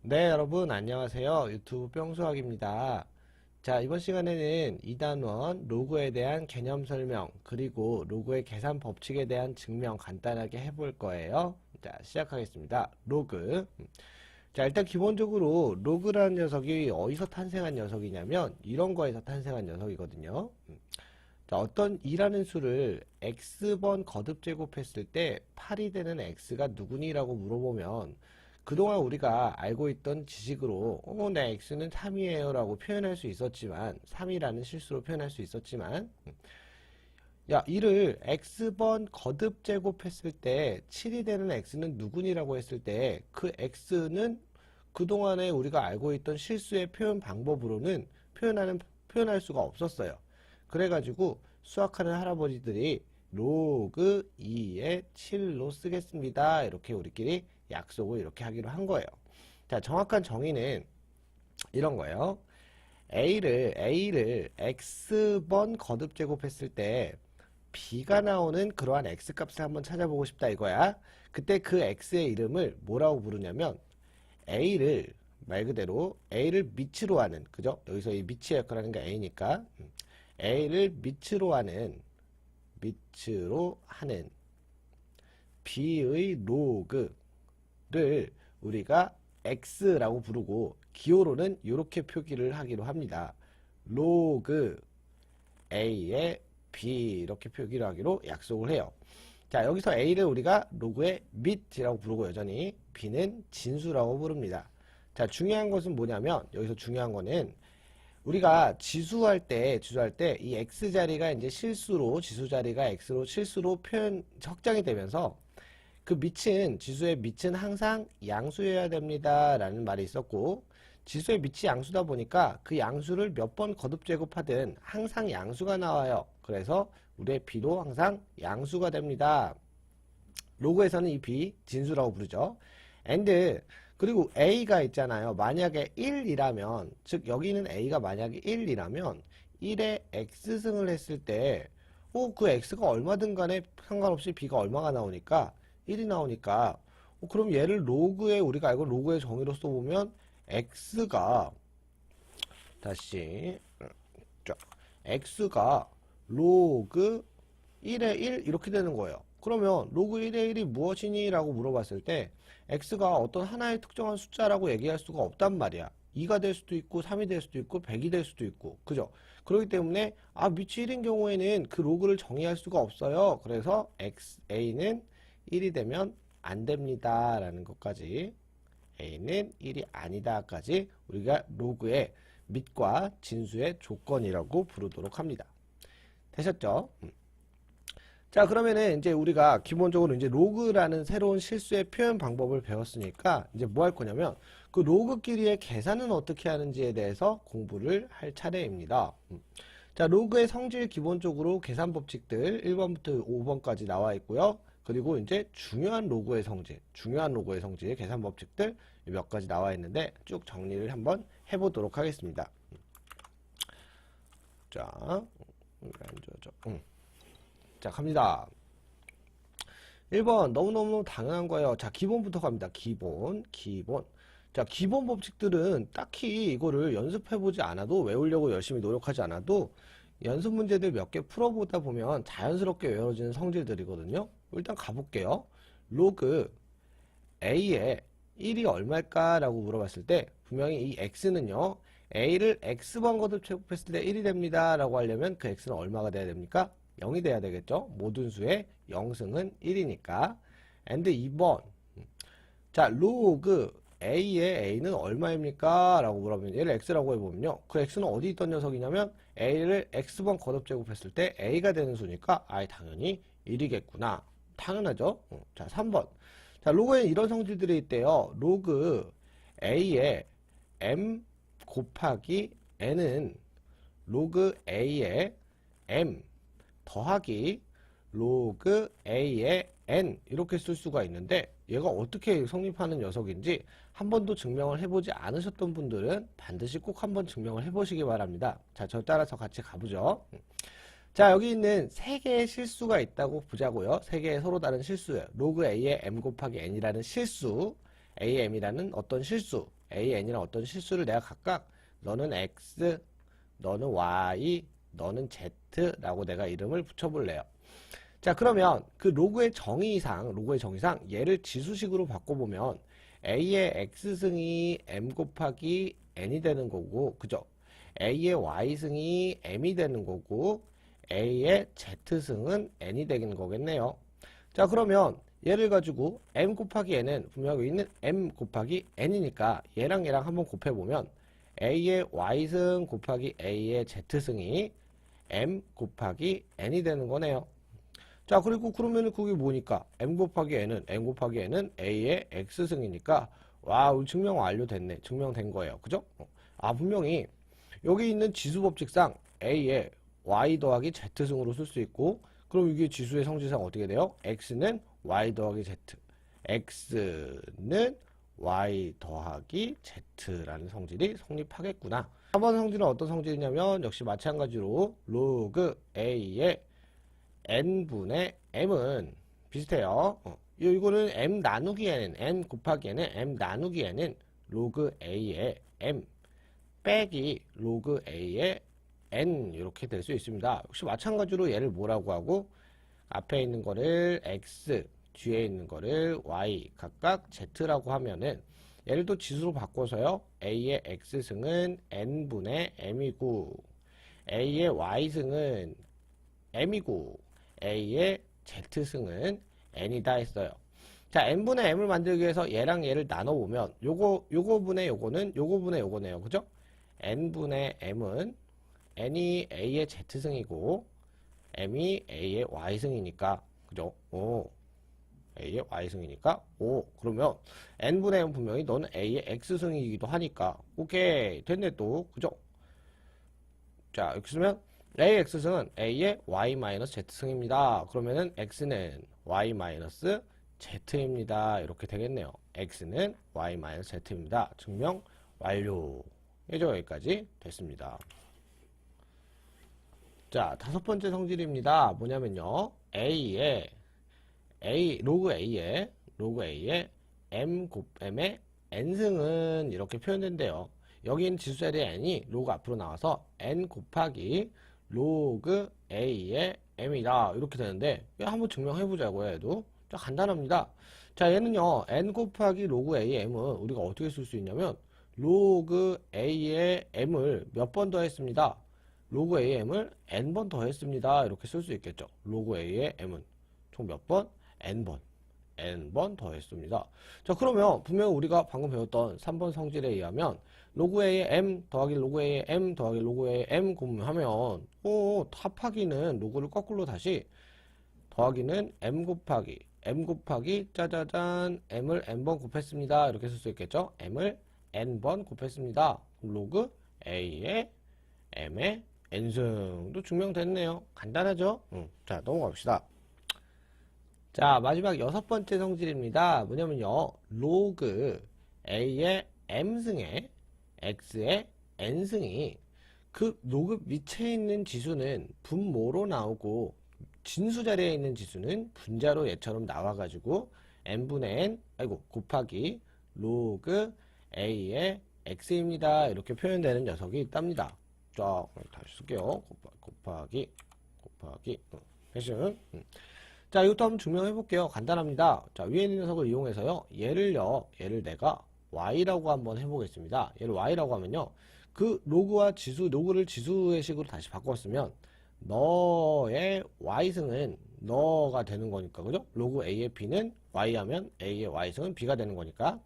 네, 여러분 안녕하세요. 유튜브 뿅수학입니다. 자, 이번 시간에는 2단원 로그에 대한 개념 설명 그리고 로그의 계산 법칙에 대한 증명 간단하게 해볼 거예요. 자, 시작하겠습니다. 로그. 자, 일단 기본적으로 로그라는 녀석이 어디서 탄생한 녀석이냐면 이런 거에서 탄생한 녀석이거든요. 자, 어떤 2라는 수를 x번 거듭 제곱했을 때 8이 되는 x가 누구니라고 물어보면 그동안 우리가 알고 있던 지식으로 내 x는 3이에요 라고 표현할 수 있었지만 3이라는 실수로 표현할 수 있었지만 야, 이를 x번 거듭 제곱했을 때 7이 되는 x는 누구니라고 했을 때 그 x는 그동안에 우리가 알고 있던 실수의 표현 방법으로는 표현할 수가 없었어요. 그래가지고 수학하는 할아버지들이 로그 2의 7로 쓰겠습니다. 이렇게 우리끼리 약속을 이렇게 하기로 한 거예요. 자, 정확한 정의는 이런 거예요. A를 X번 거듭 제곱했을 때 B가 나오는 그러한 X값을 한번 찾아보고 싶다 이거야. 그때 그 X의 이름을 뭐라고 부르냐면 A를 말 그대로 A를 밑으로 하는, 그죠? 여기서 이 밑의 역할을 하는 게 A니까 A를 밑으로 하는 B의 로그를 우리가 X라고 부르고 기호로는 이렇게 표기를 하기로 합니다. 로그 A의 B 이렇게 표기를 하기로 약속을 해요. 자, 여기서 A를 우리가 로그의 밑이라고 부르고 여전히 B는 진수라고 부릅니다. 자, 중요한 것은 뭐냐면 여기서 중요한 거는 우리가 지수할 때 이 x 자리가 이제 실수로 지수 자리가 x로 실수로 확장이 되면서 그 밑은 지수의 밑은 항상 양수여야 됩니다 라는 말이 있었고 지수의 밑이 양수다 보니까 그 양수를 몇 번 거듭 제곱하든 항상 양수가 나와요. 그래서 우리의 b도 항상 양수가 됩니다. 로그에서는 이 b 진수라고 부르죠. and 그리고 a가 있잖아요. 만약에 1이라면 즉 여기는 a가 만약에 1이라면 1에 x승을 했을 때 그 x가 얼마든 간에 상관없이 b가 얼마가 나오니까 1이 나오니까 그럼 얘를 로그에 우리가 알고 로그의 정의로 써보면 x가 다시 자, x가 로그 1의 1 이렇게 되는 거예요. 그러면 로그 1의 1이 무엇이니? 라고 물어봤을 때 x가 어떤 하나의 특정한 숫자라고 얘기할 수가 없단 말이야. 2가 될 수도 있고 3이 될 수도 있고 100이 될 수도 있고 그죠? 그렇기 때문에 밑이 1인 경우에는 그 로그를 정의할 수가 없어요. 그래서 a는 1이 되면 안 됩니다 라는 것까지 a는 1이 아니다까지 우리가 로그의 밑과 진수의 조건이라고 부르도록 합니다. 되셨죠? 자, 그러면은 이제 우리가 기본적으로 이제 로그라는 새로운 실수의 표현 방법을 배웠으니까 이제 뭐 할 거냐면 그 로그끼리의 계산은 어떻게 하는지에 대해서 공부를 할 차례입니다. 자, 로그의 성질 기본적으로 계산 법칙들 1번부터 5번까지 나와 있고요. 그리고 이제 중요한 로그의 성질 계산 법칙들 몇 가지 나와 있는데 쭉 정리를 한번 해보도록 하겠습니다. 자, 자, 갑니다. 1번 너무너무 당연한 거예요. 자, 기본부터 갑니다. 기본. 자, 기본 법칙들은 딱히 이거를 연습해보지 않아도 외우려고 열심히 노력하지 않아도 연습 문제들 몇 개 풀어보다 보면 자연스럽게 외워지는 성질들이거든요. 일단 가볼게요. 로그 A의 1이 얼마일까? 라고 물어봤을 때 분명히 이 X는요. A를 X번 거듭 제곱했을 때 1이 됩니다. 라고 하려면 그 X는 얼마가 돼야 됩니까? 0이 돼야 되겠죠. 모든 수의 0승은 1이니까. and 2번. 자, 로그 A의 A는 얼마입니까? 라고 물어보면 얘를 X라고 해보면요. 그 X는 어디 있던 녀석이냐면 A를 X번 거듭 제곱했을 때 A가 되는 수니까 당연히 1이겠구나. 당연하죠. 자, 3번. 자, 로그에는 이런 성질들이 있대요. 로그 A의 M 곱하기 N은 로그 A의 M 더하기 로그 A의 N 이렇게 쓸 수가 있는데 얘가 어떻게 성립하는 녀석인지 한 번도 증명을 해보지 않으셨던 분들은 반드시 꼭 한번 증명을 해보시기 바랍니다. 자, 저 따라서 같이 가보죠. 자, 여기 있는 세 개의 실수가 있다고 보자고요. 세 개의 서로 다른 실수예요. 로그 A의 M 곱하기 N이라는 실수, AM이라는 어떤 실수, a, n이랑 어떤 실수를 내가 각각 너는 x, 너는 y, 너는 z라고 내가 이름을 붙여볼래요. 자, 그러면 그 로그의 정의상 얘를 지수식으로 바꿔보면 a의 x승이 m 곱하기 n이 되는 거고, 그죠? a의 y승이 m이 되는 거고, a의 z승은 n이 되는 거겠네요. 자, 그러면 얘를 가지고 m 곱하기 n은 분명히 여기 있는 m 곱하기 n이니까 얘랑 한번 곱해보면 a의 y승 곱하기 a의 z승이 m 곱하기 n이 되는 거네요. 자, 그리고 그러면은 그게 뭐니까 m 곱하기 n은 a의 x승이니까 와, 증명 완료됐네. 증명된 거예요. 그죠? 아, 분명히 여기 있는 지수법칙상 a의 y 더하기 z승으로 쓸 수 있고, 그럼 이게 지수의 성질상 어떻게 돼요? x는 y 더하기 z, x는 y 더하기 z라는 성질이 성립하겠구나. 3번 성질은 어떤 성질이냐면 역시 마찬가지로 로그 a의 n분의 m은 비슷해요. 이거는 m 나누기 n은 m 곱하기 n은 m 나누기 n은 로그 a의 m 빼기 로그 a의 n 이렇게 될 수 있습니다. 역시 마찬가지로 얘를 뭐라고 하고 앞에 있는 거를 x, 뒤에 있는 거를 y 각각 z라고 하면은 얘를 또 지수로 바꿔서요. a의 x승은 n분의 m이고 a의 y승은 m이고 a의 z승은 n이다 했어요. 자, n분의 m을 만들기 위해서 얘랑 얘를 나눠보면 요거분의 요거네요. 그죠? n분의 m은 n이 a의 z승이고 m이 a의 y승이니까, 그죠? a의 y승이니까 그러면 n분의 m은 분명히 너는 a의 x승이기도 하니까 오케이 됐네 또, 그죠? 자, 이렇게 쓰면 a의 x승은 a의 y-z승입니다. 그러면은 x는 y-z입니다. 이렇게 되겠네요. x는 y-z입니다. 증명 완료. 예죠, 여기까지 됐습니다. 자, 다섯 번째 성질입니다. 뭐냐면요, 로그 a의 m의 n승은 이렇게 표현된대요. 여기 있는 지수 자리에 n이 로그 앞으로 나와서 n 곱하기 로그 a의 m이다 이렇게 되는데, 한번 증명해보자고요. 얘도 자, 간단합니다. 자, 얘는요 n 곱하기 로그 a의 m은 우리가 어떻게 쓸 수 있냐면 로그 a의 m을 몇 번 더했습니다. 로그 a의 m을 n번 더했습니다. 이렇게 쓸 수 있겠죠. 로그 a의 m은 총 몇 번? n번 더했습니다. 자, 그러면 분명히 우리가 방금 배웠던 3번 성질에 의하면 로그 a의 m 더하기 로그 a의 m 더하기 로그 a의 m 곱하면 합하기는 로그를 거꾸로 다시 더하기는 m 곱하기 짜자잔 m을 n번 곱했습니다. 이렇게 쓸 수 있겠죠. m을 n번 곱했습니다. 로그 a의 m의 n승도 증명됐네요. 간단하죠? 자, 넘어갑시다. 자, 마지막 여섯 번째 성질입니다. 뭐냐면요, 로그 a의 m승에 x의 n승이 그 로그 밑에 있는 지수는 분모로 나오고 진수 자리에 있는 지수는 분자로 얘처럼 나와가지고 n분의 n 곱하기 로그 a의 x입니다. 이렇게 표현되는 녀석이 있답니다. 자, 다시 쓸게요. 곱하기 해준. 자, 이것도 한번 증명해 볼게요. 간단합니다. 자, 위에 있는 녀석을 이용해서요, 얘를 내가 y라고 한번 해보겠습니다. 얘를 y라고 하면요, 그 로그를 지수의 식으로 다시 바꿨으면 너의 y승은 너가 되는 거니까, 그죠? 로그 a의 b는 y 하면 a의 y승은 b가 되는 거니까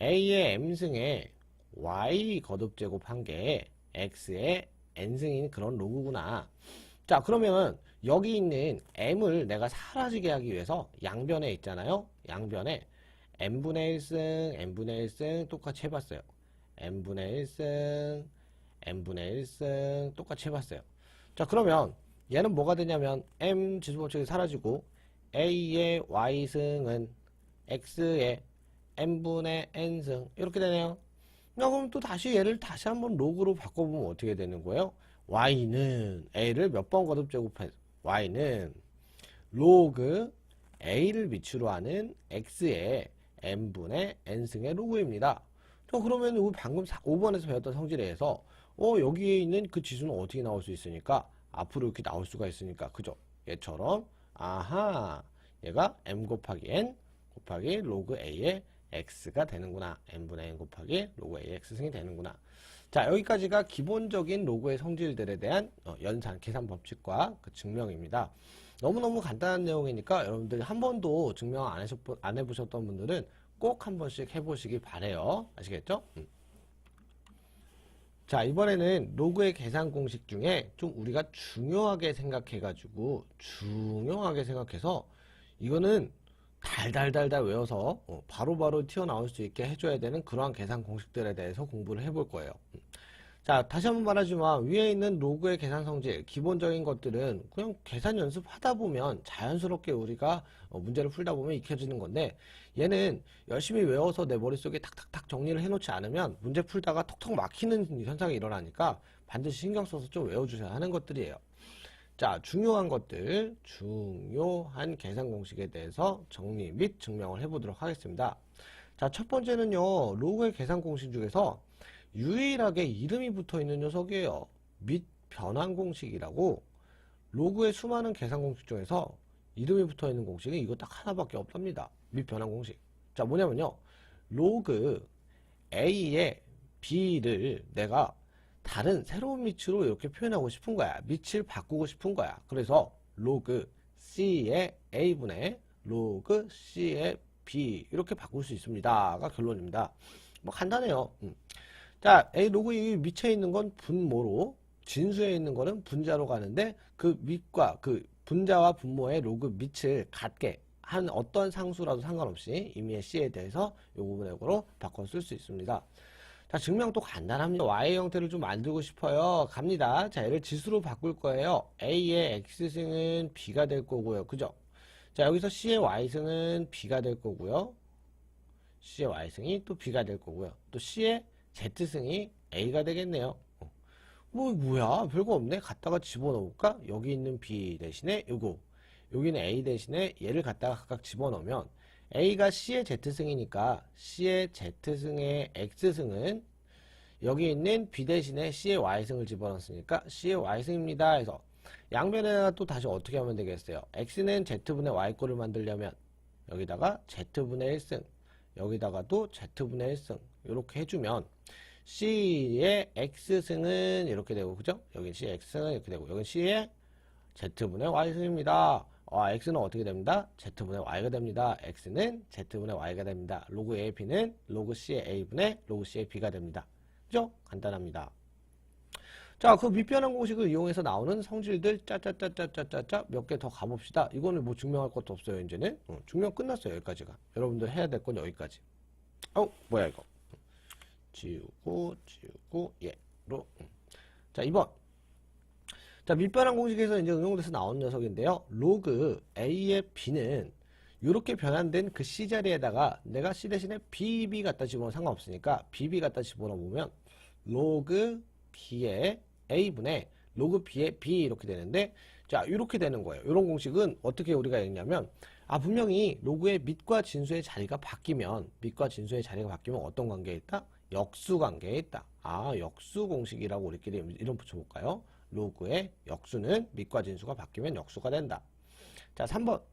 a의 m승에 y 거듭제곱 한 게 x의 n승인 그런 로그구나. 자, 그러면 여기 있는 m을 내가 사라지게 하기 위해서 양변에 있잖아요. 양변에 n분의 1승 똑같이 해봤어요. n분의 1승 똑같이 해봤어요. 자, 그러면 얘는 뭐가 되냐면 m 지수법칙이 사라지고 a의 y승은 x의 n분의 n승 이렇게 되네요. 그럼 또 다시 얘를 다시 한번 로그로 바꿔보면 어떻게 되는 거예요? y는 a를 몇 번 거듭 제곱해? y는 로그 a를 밑으로 하는 x의 n분의 n승의 로그입니다. 그러면 우리 방금 5번에서 배웠던 성질에 의해서 여기에 있는 그 지수는 어떻게 나올 수 있으니까 앞으로 이렇게 나올 수가 있으니까 그죠? 얘처럼 아하 얘가 m 곱하기 n 곱하기 로그 a의 x가 되는구나. n분의 n 곱하기 로그 a의 x승이 되는구나. 자, 여기까지가 기본적인 로그의 성질들에 대한 연산, 계산 법칙과 그 증명입니다. 너무너무 간단한 내용이니까 여러분들이 한 번도 증명 안 해보셨던 분들은 꼭 한 번씩 해보시기 바래요. 아시겠죠? 자, 이번에는 로그의 계산 공식 중에 좀 우리가 중요하게 생각해서 이거는 달달달달 외워서 바로바로 튀어나올 수 있게 해줘야 되는 그러한 계산 공식들에 대해서 공부를 해볼 거예요. 자, 다시 한번 말하지만 위에 있는 로그의 계산 성질, 기본적인 것들은 그냥 계산 연습하다 보면 자연스럽게 우리가 문제를 풀다 보면 익혀지는 건데 얘는 열심히 외워서 내 머릿속에 탁탁탁 정리를 해놓지 않으면 문제 풀다가 톡톡 막히는 현상이 일어나니까 반드시 신경 써서 좀 외워주셔야 하는 것들이에요. 자, 중요한 것들, 중요한 계산 공식에 대해서 정리 및 증명을 해보도록 하겠습니다. 자, 첫 번째는요, 로그의 계산 공식 중에서 유일하게 이름이 붙어 있는 녀석이에요. 및 변환 공식이라고. 로그의 수많은 계산 공식 중에서 이름이 붙어 있는 공식은 이거 딱 하나밖에 없답니다. 및 변환 공식. 자, 뭐냐면요, 로그 a의 b를 내가 다른 새로운 밑으로 이렇게 표현하고 싶은 거야. 밑을 바꾸고 싶은 거야. 그래서 로그 c의 a분의 로그 c의 b 이렇게 바꿀 수 있습니다가 결론입니다. 뭐 간단해요. 자, a 로그 이 밑에 있는 건 분모로, 진수에 있는 거는 분자로 가는데 그 밑과 그 분자와 분모의 로그 밑을 같게 한 어떤 상수라도 상관없이 임의의 c에 대해서 이 부분으로 바꿔 쓸 수 있습니다. 자, 증명도 간단합니다. y의 형태를 좀 만들고 싶어요. 갑니다. 자, 얘를 지수로 바꿀 거예요. a의 x승은 b가 될 거고요. 그죠? 자, 여기서 c의 y승은 b가 될 거고요. c의 y승이 또 b가 될 거고요. 또 c의 z승이 a가 되겠네요. 뭐야? 별거 없네. 갖다가 집어넣을까? 여기 있는 b 대신에 요거. 여기는 a 대신에 얘를 갖다가 각각 집어넣으면 a가 c의 z승이니까 c의 z승의 x승은 여기 있는 b 대신에 c의 y승을 집어넣었으니까 c의 y승입니다. 해서 양변에다가 또 다시 어떻게 하면 되겠어요? x는 z분의 y꼴을 만들려면 여기다가 z분의 1승 여기다가 또 z분의 1승 이렇게 해주면 c의 x승은 이렇게 되고 그죠? 여기 c의 x승은 이렇게 되고 여기 c의 z분의 y승입니다. x는 어떻게 됩니다? z분의 y가 됩니다. x는 z분의 y가 됩니다. 로그 a의 b는 로그 c의 a분의 로그 c의 b가 됩니다. 그죠? 간단합니다. 자, 그 밑변환 공식을 이용해서 나오는 성질들 짜짜짜짜짜짜 몇 개 더 가봅시다. 이거는 뭐 증명할 것도 없어요. 이제는 증명 끝났어요. 여기까지가. 여러분들 해야 될 건 여기까지. 뭐야 이거. 지우고 얘로. 자, 2번. 자, 밑변환 공식에서 이제 응용돼서 나온 녀석인데요. 로그 a의 b는 이렇게 변환된 그 c 자리에다가 내가 c 대신에 bb 갖다 집어넣으면 상관없으니까 bb 갖다 집어넣으면 로그 b의 a분의 로그 b의 b 이렇게 되는데 자, 이렇게 되는 거예요. 이런 공식은 어떻게 우리가 읽냐면 분명히 로그의 밑과 진수의 자리가 바뀌면 어떤 관계에 있다? 역수 관계에 있다. 역수 공식이라고 우리끼리 이름 붙여볼까요? 로그의 역수는 밑과 진수가 바뀌면 역수가 된다. 자, 3번.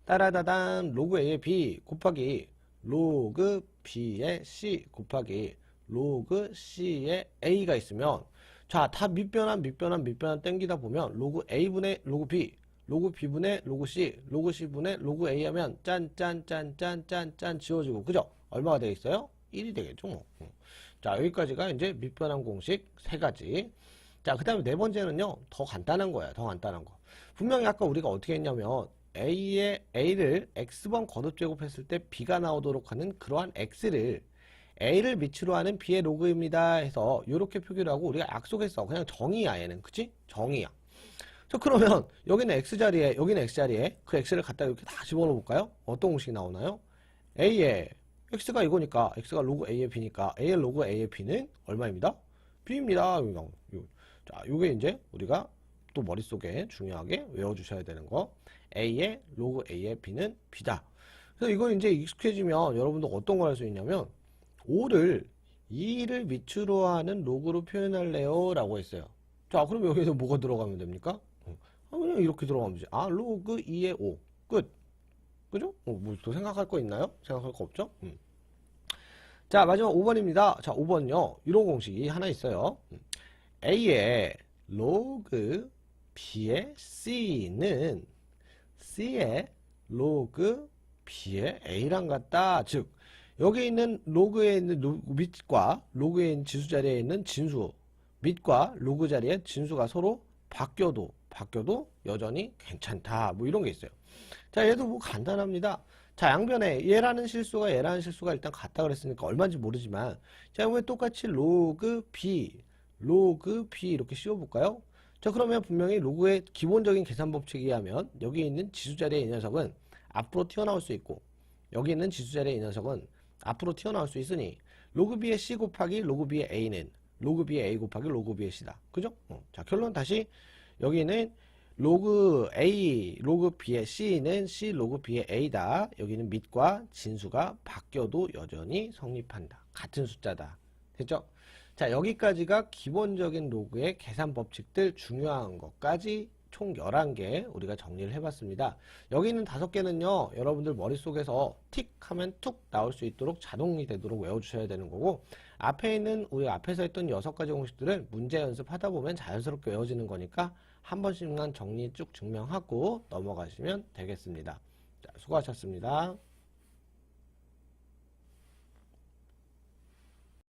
따라다단 로그 a의 b 곱하기 로그 b의 c 곱하기 로그 c의 a가 있으면 자, 다 밑변환 땡기다 보면 로그 a분의 로그 b 로그 b분의 로그 c 로그 c분의 로그 a 하면 짠 지워지고 그죠? 얼마가 되겠어요? 1이 되겠죠 뭐. 자, 여기까지가 이제 밑변환 공식 3가지. 자, 그 다음에 네 번째는요, 더 간단한 거예요. 더 간단한 거. 분명히 아까 우리가 어떻게 했냐면, A를 X번 거듭 제곱했을 때 B가 나오도록 하는 그러한 X를 A를 밑으로 하는 B의 로그입니다 해서 이렇게 표기를 하고 우리가 약속했어. 그냥 정의야, 얘는. 그치? 정의야. 그러면 여기는 X자리에, 여기는 X자리에 그 X를 갖다 이렇게 다 집어넣어 볼까요? 어떤 공식이 나오나요? A의 X가 이거니까, X가 로그 A의 B니까 A의 로그 A의 B는 얼마입니다? B입니다. 자, 요게 이제 우리가 또 머릿속에 중요하게 외워주셔야 되는 거. A의 로그 A의 B는 B다. 그래서 이걸 이제 익숙해지면 여러분들 어떤 걸 할 수 있냐면, 5를 2를 밑으로 하는 로그로 표현할래요? 라고 했어요. 자, 그럼 여기서 뭐가 들어가면 됩니까? 그냥 이렇게 들어가면 되지. 아, 로그 2의 5. 끝. 그죠? 뭐 또 생각할 거 있나요? 생각할 거 없죠? 자, 마지막 5번입니다. 자, 5번요. 이런 공식이 하나 있어요. A의 로그 B의 C의 로그 B의 A랑 같다. 즉, 여기 있는 로그에 있는 밑과 로그에 있는 지수 자리에 있는 진수 밑과 로그 자리에 진수가 서로 바뀌어도 여전히 괜찮다. 뭐 이런 게 있어요. 자, 얘도 뭐 간단합니다. 자, 양변에 얘라는 실수가 일단 같다 그랬으니까 얼마인지 모르지만, 자, 왜 똑같이 로그 B 이렇게 씌워볼까요? 자, 그러면 분명히 로그의 기본적인 계산 법칙에 의하면 여기 있는 지수 자리의 이 녀석은 앞으로 튀어나올 수 있고, 여기 있는 지수 자리의 이 녀석은 앞으로 튀어나올 수 있으니 로그 B의 C 곱하기 로그 B의 A는 로그 B의 A 곱하기 로그 B의 C다. 그죠? 자, 결론 다시 여기는 로그 A, 로그 B의 C는 C 로그 B의 A다. 여기는 밑과 진수가 바뀌어도 여전히 성립한다. 같은 숫자다. 됐죠? 자, 여기까지가 기본적인 로그의 계산 법칙들 중요한 것까지 총 11개 우리가 정리를 해봤습니다. 여기 있는 5개는요, 여러분들 머릿속에서 틱 하면 툭 나올 수 있도록 자동이 되도록 외워주셔야 되는 거고, 앞에 있는 우리 앞에서 했던 6가지 공식들은 문제 연습하다 보면 자연스럽게 외워지는 거니까 한 번씩만 정리 쭉 증명하고 넘어가시면 되겠습니다. 자, 수고하셨습니다.